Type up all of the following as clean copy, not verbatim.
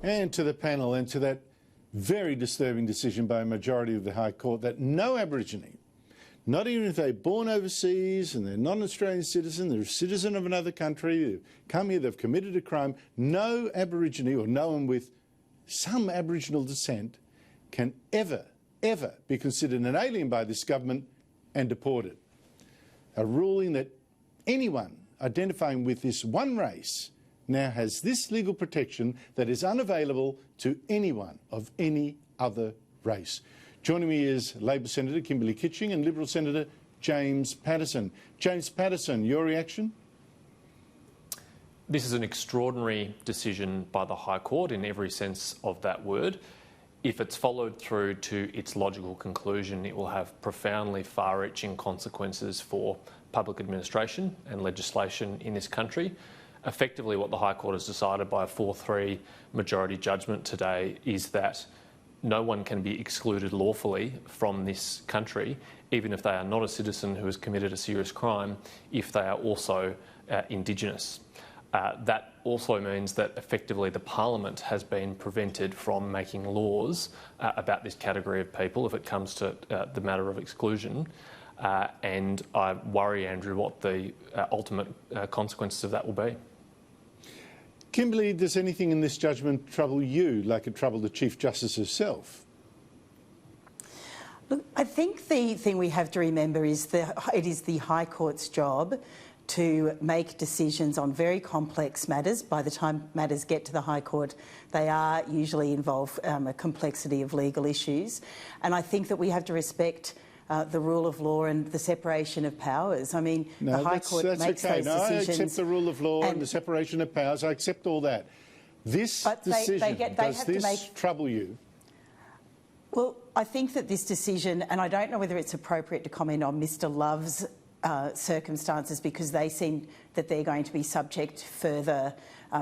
And to the panel and to that very disturbing decision by a majority of the High Court that no Aborigine, not even if they're born overseas and they're not an Australian citizen, they're a citizen of another country, they've come here, they've committed a crime, no Aborigine or no one with some Aboriginal descent can ever be considered an alien by this government and deported. A ruling that anyone identifying with this one race now has this legal protection that is unavailable to anyone of any other race. Joining me is Labor Senator Kimberly Kitching and Liberal Senator James Paterson. James Paterson, your reaction? This is an extraordinary decision by the High Court in every sense of that word. If it's followed through to its logical conclusion, it will have profoundly far-reaching consequences for public administration and legislation in this country. Effectively, what the High Court has decided by a 4-3 majority judgment today is that no one can be excluded lawfully from this country, even if they are not a citizen who has committed a serious crime, if they are also Indigenous. That also means that effectively the Parliament has been prevented from making laws about this category of people if it comes to the matter of exclusion. And I worry, Andrew, what the ultimate consequences of that will be. Kimberly, does anything in this judgment trouble you like it troubled the Chief Justice herself? Look, I think the thing we have to remember is that it is the High Court's job to make decisions on very complex matters. By the time matters get to the High Court, they are usually involve a complexity of legal issues. And I think that we have to respect the rule of law and the separation of powers. I mean, the High Court makes those decisions. I accept the rule of law and the separation of powers. I accept all that. This decision, does this trouble you? Well, I think that this decision, and I don't know whether it's appropriate to comment on Mr Love's circumstances because they seem that they're going to be subject to further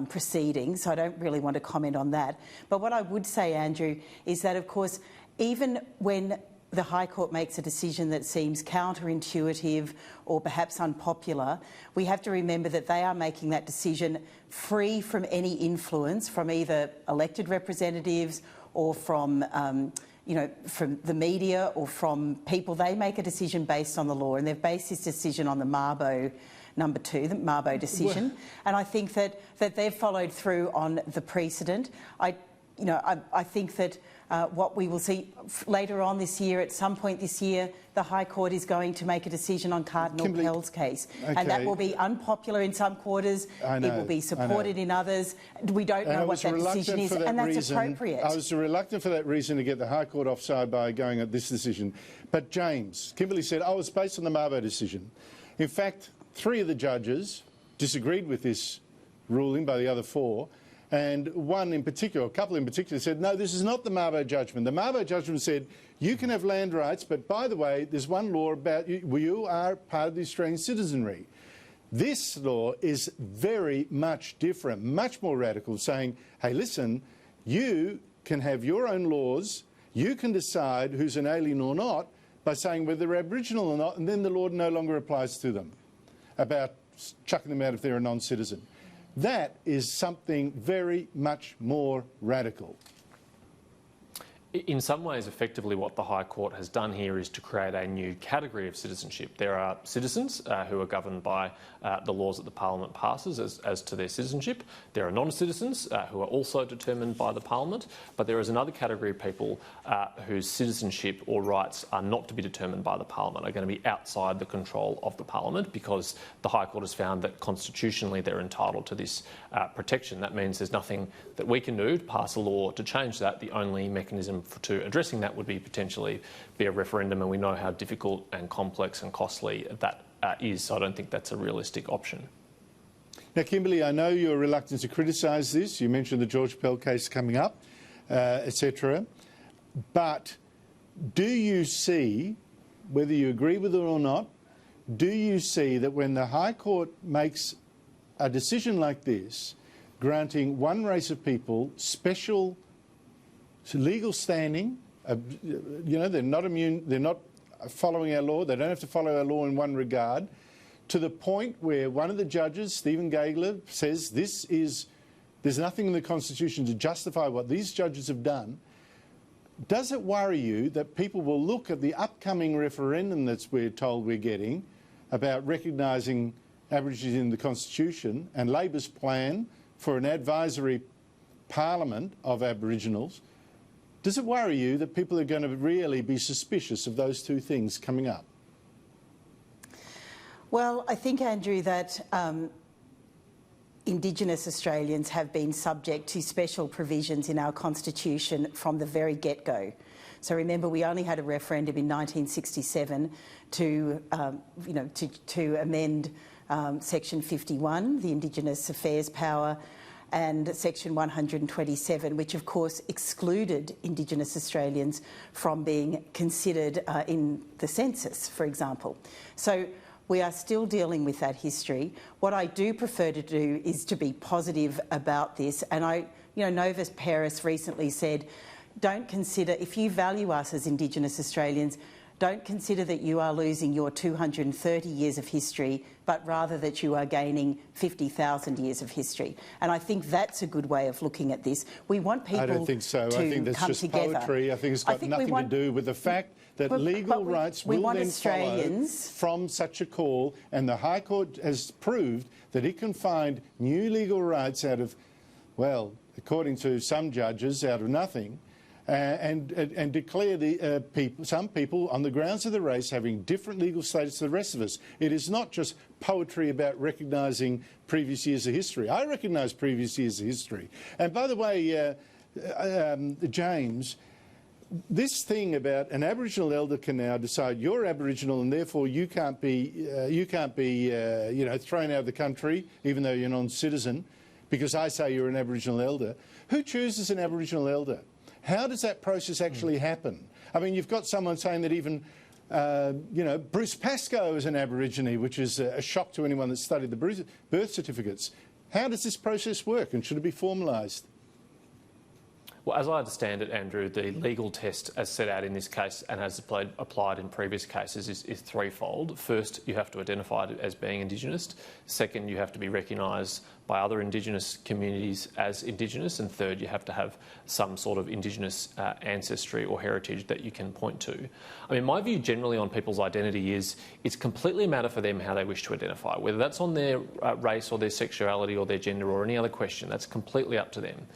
proceedings, so I don't really want to comment on that. But what I would say, Andrew, is that, of course, even when the High Court makes a decision that seems counterintuitive or perhaps unpopular, we have to remember that they are making that decision free from any influence from either elected representatives or from from the media or from people. They make a decision based on the law, and they've based this decision on the Mabo number 2, the Mabo decision. And I think that they've followed through on the precedent. I think that what we will see later on this year, at some point this year, the High Court is going to make a decision on Cardinal Pell's case. Okay. And that will be unpopular in some quarters. It will be supported in others. We don't know what that decision is, and that's appropriate. I was reluctant for that reason to get the High Court offside by going at this decision. But James, Kimberly said, it's based on the Mabo decision. In fact, 3 of the judges disagreed with this ruling by the other 4. And one in particular, a couple in particular, said, no, this is not the Mabo judgment. The Mabo judgment said, you can have land rights, but by the way, there's one law about you are part of the Australian citizenry. This law is very much different, much more radical, saying, hey, listen, you can have your own laws, you can decide who's an alien or not by saying whether they're Aboriginal or not, and then the law no longer applies to them about chucking them out if they're a non-citizen. That is something very much more radical. In some ways, effectively what the High Court has done here is to create a new category of citizenship. There are citizens who are governed by the laws that the Parliament passes as to their citizenship. There are non-citizens who are also determined by the Parliament, but there is another category of people whose citizenship or rights are not to be determined by the Parliament, are going to be outside the control of the Parliament, because the High Court has found that constitutionally they're entitled to this protection. That means there's nothing that we can do to pass a law to change that. The only mechanism to addressing that would be potentially be a referendum, and we know how difficult and complex and costly that is, so I don't think that's a realistic option. Now, Kimberly, I know you're reluctant to criticise this. You mentioned the George Pell case coming up, etc. But do you see, whether you agree with it or not, do you see that when the High Court makes a decision like this, granting one race of people special legal standing, they're not immune, they're not following our law, they don't have to follow our law in one regard, to the point where one of the judges, Stephen Gageler, says this is There's nothing in the Constitution to justify what these judges have done. Does it worry you that people will look at the upcoming referendum that we're told we're getting about recognising Aborigines in the Constitution and Labor's plan for an advisory parliament of Aboriginals? Does it worry you that people are going to really be suspicious of those two things coming up? Well, I think, Andrew, that Indigenous Australians have been subject to special provisions in our Constitution from the very get-go. So remember, we only had a referendum in 1967 to amend Section 51, the Indigenous Affairs Power, and Section 127, which of course excluded Indigenous Australians from being considered in the census, for example. So we are still dealing with that history. What I do prefer to do is to be positive about this. And Novus Paris recently said, don't consider, if you value us as Indigenous Australians, don't consider that you are losing your 230 years of history, but rather that you are gaining 50,000 years of history. And I think that's a good way of looking at this. We want people I don't think so. to I think that's come just together. Poetry. I think it's got nothing to do with the fact that legal rights will then follow from such a call, and the High Court has proved that it can find new legal rights out of, well, according to some judges, out of nothing. And declare some people on the grounds of the race having different legal status to the rest of us. It is not just poetry about recognising previous years of history. I recognise previous years of history. And by the way, James, this thing about an Aboriginal elder can now decide you're Aboriginal and therefore you can't be thrown out of the country even though you're non-citizen because I say you're an Aboriginal elder. Who chooses an Aboriginal elder? How does that process actually happen? I mean, you've got someone saying that even, Bruce Pascoe is an Aborigine, which is a shock to anyone that's studied the birth certificates. How does this process work, and should it be formalised? Well, as I understand it, Andrew, the legal test as set out in this case and has applied in previous cases is threefold. First, you have to identify it as being Indigenous. Second, you have to be recognised by other Indigenous communities as Indigenous. And third, you have to have some sort of Indigenous ancestry or heritage that you can point to. I mean, my view generally on people's identity is it's completely a matter for them how they wish to identify, whether that's on their race or their sexuality or their gender or any other question. That's completely up to them.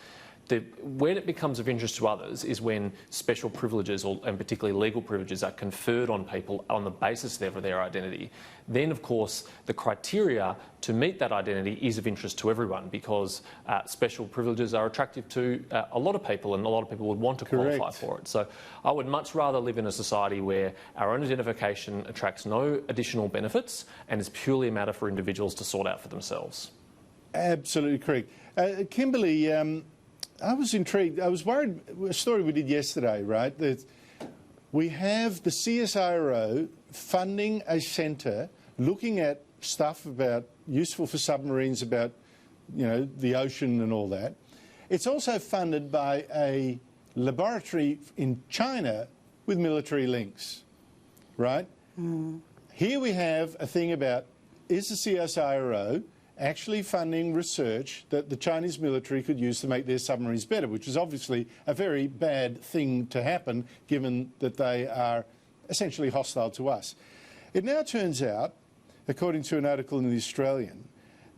When it becomes of interest to others is when special privileges, and particularly legal privileges, are conferred on people on the basis of their identity. Then, of course, the criteria to meet that identity is of interest to everyone because special privileges are attractive to a lot of people and a lot of people would want to qualify for it. So I would much rather live in a society where our own identification attracts no additional benefits and is purely a matter for individuals to sort out for themselves. Absolutely correct. Kimberly, I was intrigued. I was worried, a story we did yesterday, right, that we have the CSIRO funding a centre looking at stuff about useful for submarines, about, the ocean and all that. It's also funded by a laboratory in China with military links, right? Here we have a thing about, is the CSIRO actually funding research that the Chinese military could use to make their submarines better, which is obviously a very bad thing to happen given that they are essentially hostile to us. It now turns out, according to an article in The Australian,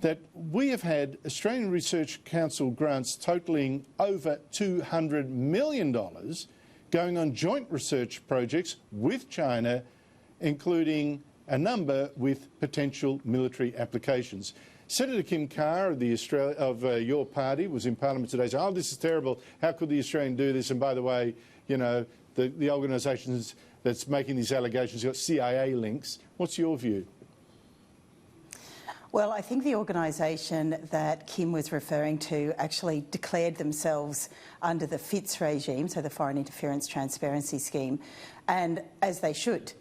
that we have had Australian Research Council grants totalling over $200 million going on joint research projects with China, including a number with potential military applications. Senator Kim Carr of your party was in Parliament today saying, oh, this is terrible, how could the Australian do this? And by the way, the organisation that's making these allegations got CIA links. What's your view? Well, I think the organisation that Kim was referring to actually declared themselves under the FITS regime, so the Foreign Interference Transparency Scheme, and as they should.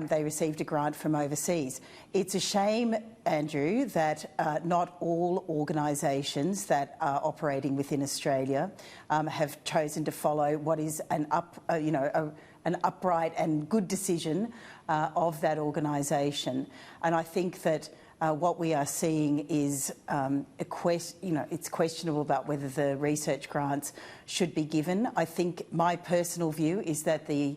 They received a grant from overseas. It's a shame, Andrew, that not all organisations that are operating within Australia have chosen to follow what is an upright and good decision of that organisation. And I think that what we are seeing is it's questionable about whether the research grants should be given. I think my personal view is that the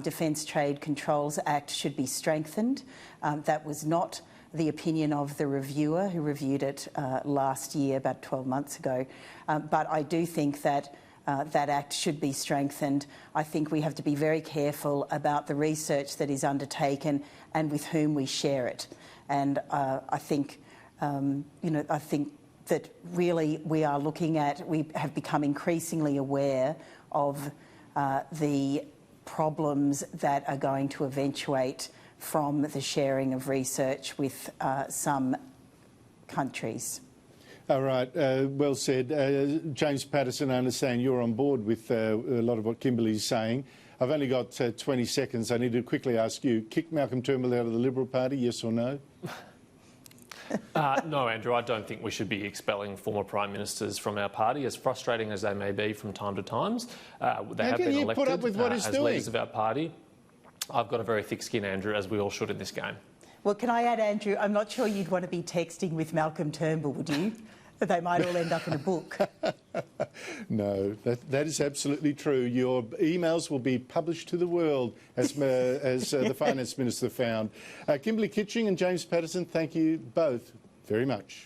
Defence Trade Controls Act should be strengthened. That was not the opinion of the reviewer who reviewed it last year, about 12 months ago. But I do think that that Act should be strengthened. I think we have to be very careful about the research that is undertaken and with whom we share it. And I think that really we have become increasingly aware of the problems that are going to eventuate from the sharing of research with some countries. All right, well said. James Paterson, I understand you're on board with a lot of what Kimberly's saying. I've only got 20 seconds. I need to quickly ask you, kick Malcolm Turnbull out of the Liberal Party, yes or no? No, Andrew, I don't think we should be expelling former Prime Ministers from our party, as frustrating as they may be from time to time. They have been elected as leaders of our party. I've got a very thick skin, Andrew, as we all should in this game. Well, can I add, Andrew, I'm not sure you'd want to be texting with Malcolm Turnbull, would you? They might all end up in a book. No, that is absolutely true. Your emails will be published to the world, as the Finance Minister found. Kimberly Kitching and James Paterson, thank you both very much.